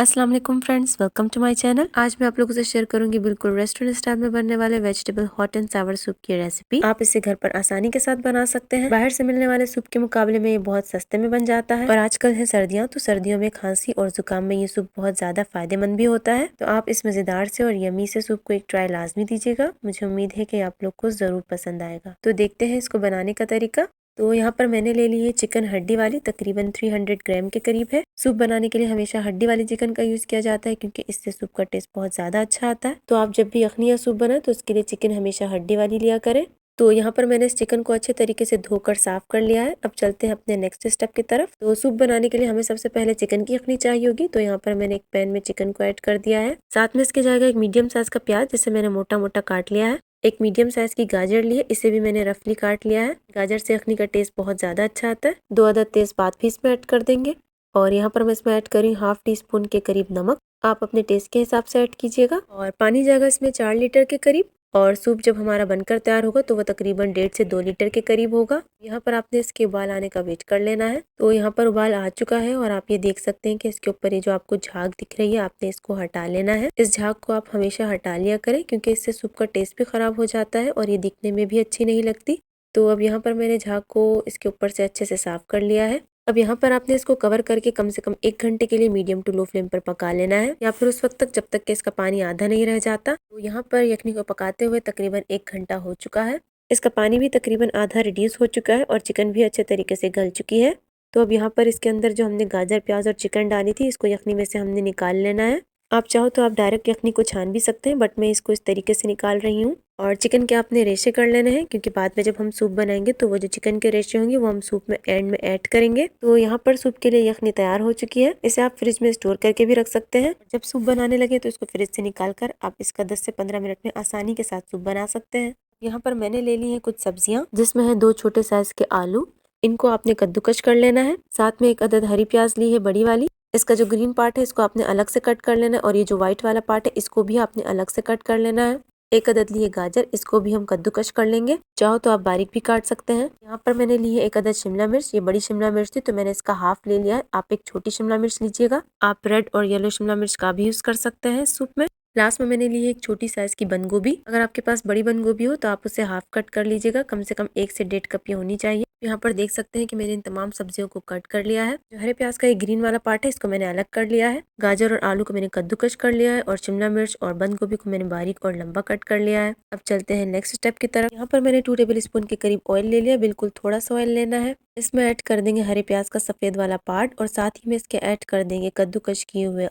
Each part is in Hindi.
अस्सलाम वालेकुम friends, welcome to my channel. आज मैं आप लोगों से शेयर करूंगी बिल्कुल रेस्टोरेंट स्टाइल में बनने वाले vegetable hot and Sawar soup की रेसिपी। आप इसे घर पर आसानी के साथ बना सकते हैं। बाहर से मिलने वाले सूप के मुकाबले में ये बहुत सस्ते में बन जाता है। और आजकल है सर्दियाँ, तो सर्दियों में खांसी और जुकाम में ये सूप बहुत ज्यादा फायदेमंद भी होता है। तो आप इस मजेदार से और यमी से सूप को एक ट्राई लाजमी दीजिएगा। मुझे उम्मीद है कि आप लोग को जरूर पसंद आएगा। तो देखते हैं इसको बनाने का तरीका। तो यहाँ पर मैंने ले ली है चिकन हड्डी वाली, तकरीबन 300 ग्राम के करीब है। सूप बनाने के लिए हमेशा हड्डी वाली चिकन का यूज किया जाता है क्योंकि इससे सूप का टेस्ट बहुत ज्यादा अच्छा आता है। तो आप जब भी यखनी या सूप बनाए तो उसके लिए चिकन हमेशा हड्डी वाली लिया करें। तो यहाँ पर मैंने इस चिकन को अच्छे तरीके से धोकर साफ कर लिया है। अब चलते हैं अपने नेक्स्ट स्टेप की तरफ। तो सूप बनाने के लिए हमें सबसे पहले चिकन की यखनी चाहिए होगी। तो यहाँ पर मैंने एक पैन में चिकन को ऐड कर दिया है। साथ में इसके जाएगा एक मीडियम साइज का प्याज, जिसे मैंने मोटा मोटा काट लिया है। एक मीडियम साइज की गाजर ली है, इसे भी मैंने रफली काट लिया है। गाजर से यखनी का टेस्ट बहुत ज्यादा अच्छा आता है। 2 अदद तेजपात भी इसमें ऐड कर देंगे। और यहाँ पर मैं इसमें ऐड करी हाफ टी स्पून के करीब नमक। आप अपने टेस्ट के हिसाब से ऐड कीजिएगा। और पानी जाएगा इसमें 4 लीटर के करीब। और सूप जब हमारा बनकर तैयार होगा तो वह तकरीबन 1.5 से 2 लीटर के करीब होगा। यहाँ पर आपने इसके उबाल आने का वेट कर लेना है। तो यहाँ पर उबाल आ चुका है और आप ये देख सकते हैं कि इसके ऊपर ये जो आपको झाग दिख रही है, आपने इसको हटा लेना है। इस झाग को आप हमेशा हटा लिया करें क्योंकि इससे सूप का टेस्ट भी खराब हो जाता है और ये दिखने में भी अच्छी नहीं लगती। तो अब यहाँ पर मैंने झाग को इसके ऊपर से अच्छे से साफ कर लिया है। अब यहाँ पर आपने इसको कवर करके कम से कम 1 घंटे के लिए मीडियम टू लो फ्लेम पर पका लेना है, या फिर उस वक्त तक जब तक कि इसका पानी आधा नहीं रह जाता। तो यहाँ पर यखनी को पकाते हुए तकरीबन 1 घंटा हो चुका है। इसका पानी भी तकरीबन आधा रिड्यूस हो चुका है और चिकन भी अच्छे तरीके से गल चुकी है। तो अब यहाँ पर इसके अंदर जो हमने गाजर, प्याज और चिकन डाली थी, इसको यखनी में से हमने निकाल लेना है। आप चाहो तो आप डायरेक्ट यखनी को छान भी सकते हैं, बट मैं इसको इस तरीके से निकाल रही हूँ। और चिकन के आपने रेशे कर लेने हैं क्योंकि बाद में जब हम सूप बनाएंगे तो वो जो चिकन के रेशे होंगे वो हम सूप में एंड में ऐड करेंगे। तो यहाँ पर सूप के लिए यखनी तैयार हो चुकी है। इसे आप फ्रिज में स्टोर करके भी रख सकते हैं। जब सूप बनाने लगे तो इसको फ्रिज से निकाल कर आप इसका 10 से 15 मिनट में आसानी के साथ सूप बना सकते हैं। यहाँ पर मैंने ले ली है कुछ सब्जियाँ, जिसमें है 2 छोटे साइज के आलू। इनको आपने कद्दूकश कर लेना है। साथ में 1 अदद हरी प्याज ली है, बड़ी वाली। इसका जो ग्रीन पार्ट है इसको आपने अलग से कट कर लेना है और ये जो व्हाइट वाला पार्ट है इसको भी आपने अलग से कट कर लेना है। 1 अदद ली है गाजर, इसको भी हम कद्दूकश कर लेंगे। चाहो तो आप बारीक भी काट सकते हैं। यहाँ पर मैंने ली है 1 अदद शिमला मिर्च। ये बड़ी शिमला मिर्च थी तो मैंने इसका हाफ ले लिया है। आप एक छोटी शिमला मिर्च लीजिएगा। आप रेड और येलो शिमला मिर्च का भी यूज कर सकते हैं सूप में। लास्ट में मैंने ली है एक छोटी साइज की बंद गोभी। अगर आपके पास बड़ी बंद गोभी हो तो आप उसे हाफ कट कर लीजिएगा। कम से कम 1 से 1.5 कप ये होनी चाहिए। यहाँ पर देख सकते हैं कि मैंने इन तमाम सब्जियों को कट कर लिया है। जो हरे प्याज का एक ग्रीन वाला पार्ट है इसको मैंने अलग कर लिया है। गाजर और आलू को मैंने कद्दूकश कर लिया है और शिमला मिर्च और बंद गोभी को मैंने बारीक और लंबा कट कर लिया है। अब चलते हैं नेक्स्ट स्टेप की तरफ। यहाँ पर मैंने 2 टेबल स्पून के करीब ऑयल ले लिया। बिल्कुल थोड़ा सा ऑयल लेना है। इसमें ऐड कर देंगे हरे प्याज का सफेद वाला पार्ट और साथ ही में इसके ऐड कर देंगे कद्दूकश किए हुए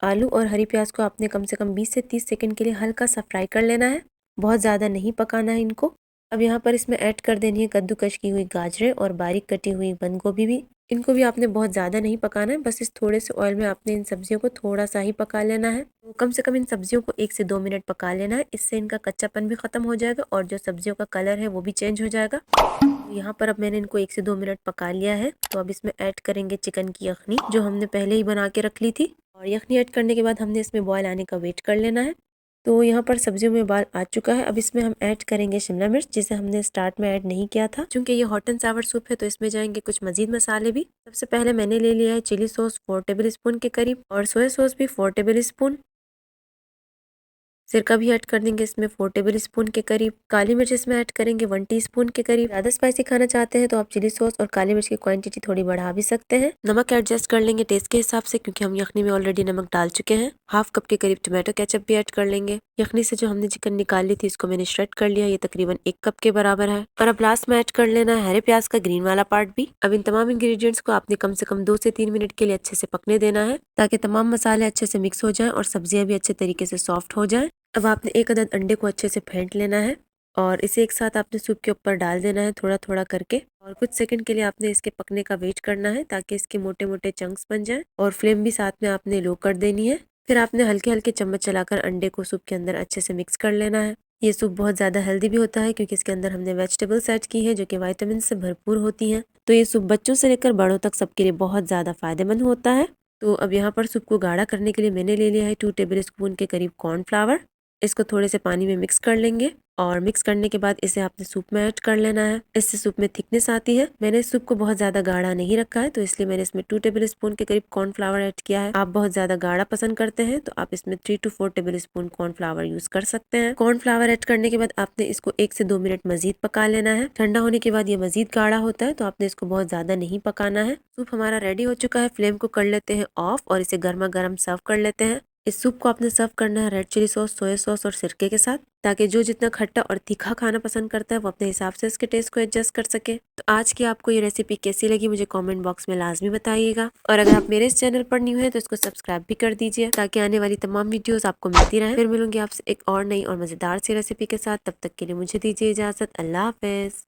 आलू और हरी प्याज को आपने कम से कम 20 से 30 सेकंड के लिए हल्का सा फ्राई कर लेना है। बहुत ज़्यादा नहीं पकाना है इनको। अब यहाँ पर इसमें ऐड कर देनी है कद्दूकश की हुई गाजरें और बारीक कटी हुई बंद गोभी भी। इनको भी आपने बहुत ज़्यादा नहीं पकाना है, बस इस थोड़े से ऑयल में आपने इन सब्जियों को थोड़ा सा ही पका लेना है। तो कम से कम इन सब्जियों को 1 से 2 मिनट पका लेना है। इससे इनका कच्चापन भी खत्म हो जाएगा और जो सब्जियों का कलर है वो भी चेंज हो जाएगा। तो यहाँ पर अब मैंने इनको 1 से 2 मिनट पका लिया है। तो अब इसमें ऐड करेंगे चिकन की यखनी, जो हमने पहले ही बना के रख ली थी। और यखनी ऐड करने के बाद हमने इसमें बॉयल आने का वेट कर लेना है। तो यहाँ पर सब्जियों में उबाल आ चुका है। अब इसमें हम ऐड करेंगे शिमला मिर्च, जिसे हमने स्टार्ट में ऐड नहीं किया था। क्योंकि ये हॉट एंड सावर सूप है तो इसमें जाएंगे कुछ मजीद मसाले भी। सबसे पहले मैंने ले लिया है चिली सॉस 4 टेबल स्पून के करीब और सोया सॉस भी 4 टेबल स्पून। सिरका भी ऐड कर देंगे इसमें 4 टेबल स्पून के करीब। काली मिर्च इसमें ऐड करेंगे 1 टीस्पून के करीब। ज़्यादा स्पाइसी खाना चाहते हैं तो आप चिली सॉस और काली मिर्च की क्वांटिटी थोड़ी बढ़ा भी सकते हैं। नमक एडजस्ट कर लेंगे टेस्ट के हिसाब से क्योंकि हम यखनी में ऑलरेडी नमक डाल चुके हैं। हाफ कप के करीब टमाटो केचप भी ऐड कर लेंगे। यखनी से जो हमने चिकन निकाल ली थी इसको मैंने श्रेड कर लिया। ये तकरीबन 1 कप के बराबर है। और अब लास्ट में ऐड कर लेना है हरे प्याज का ग्रीन वाला पार्ट भी। अब इन तमाम इंग्रेडिएंट्स को आपने कम से कम 2 से 3 मिनट के लिए अच्छे से पकने देना है ताकि तमाम मसाले अच्छे से मिक्स हो जाएं और सब्जियां भी अच्छे तरीके से सॉफ्ट हो जाएं। अब आपने 1 अदद अंडे को अच्छे से फेंट लेना है और इसे एक साथ आपने सूप के ऊपर डाल देना है थोड़ा थोड़ा करके। और कुछ सेकंड के लिए आपने इसके पकने का वेट करना है ताकि इसके मोटे मोटे चंक्स बन जाएं। और फ्लेम भी साथ में आपने लो कर देनी है। फिर आपने हल्के हल्के चम्मच चलाकर अंडे को सूप के अंदर अच्छे से मिक्स कर लेना है। ये सूप बहुत ज़्यादा हेल्दी भी होता है क्योंकि इसके अंदर हमने वेजिटेबल्स ऐड की है जो कि विटामिन से भरपूर होती हैं। तो ये सूप बच्चों से लेकर बड़ों तक सबके लिए बहुत ज़्यादा फायदेमंद होता है। तो अब यहाँ पर सूप को गाढ़ा करने के लिए मैंने ले लिया है 2 टेबल स्पून के करीब कॉर्नफ्लावर। इसको थोड़े से पानी में मिक्स कर लेंगे और मिक्स करने के बाद इसे आपने सूप में ऐड कर लेना है। इससे सूप में थिकनेस आती है। मैंने इस सूप को बहुत ज्यादा गाढ़ा नहीं रखा है, तो इसलिए मैंने इसमें 2 टेबल स्पून के करीब कॉर्नफ्लावर ऐड किया है। आप बहुत ज्यादा गाढ़ा पसंद करते हैं तो आप इसमें 3 to 4 table spoon cornflour use कर सकते हैं। कॉर्नफ्लावर ऐड करने के बाद आपने इसको 1 से 2 मिनट मजीद पका लेना है। ठंडा होने के बाद ये मजीद गाढ़ा होता है, तो आपने इसको बहुत ज्यादा नहीं पकाना है। सूप हमारा रेडी हो चुका है। फ्लेम को कर लेते हैं ऑफ और इसे गर्मा गर्म सर्व कर लेते हैं। इस सूप को आपने सर्व करना है red chilli sauce, soya sauce और सिरके के साथ, ताकि जो जितना खट्टा और तीखा खाना पसंद करता है वो अपने हिसाब से इसके टेस्ट को एडजस्ट कर सके। तो आज की आपको ये रेसिपी कैसी लगी मुझे कमेंट बॉक्स में लाजमी बताइएगा। और अगर आप मेरे इस चैनल पर न्यू है तो इसको सब्सक्राइब भी कर दीजिए, ताकि आने वाली तमाम वीडियोस आपको मिलती रहे। फिर मिलूंगी आपसे एक और नई और मजेदार सी रेसिपी के साथ। तब तक के लिए मुझे दीजिए इजाजत। अल्लाह हाफिज।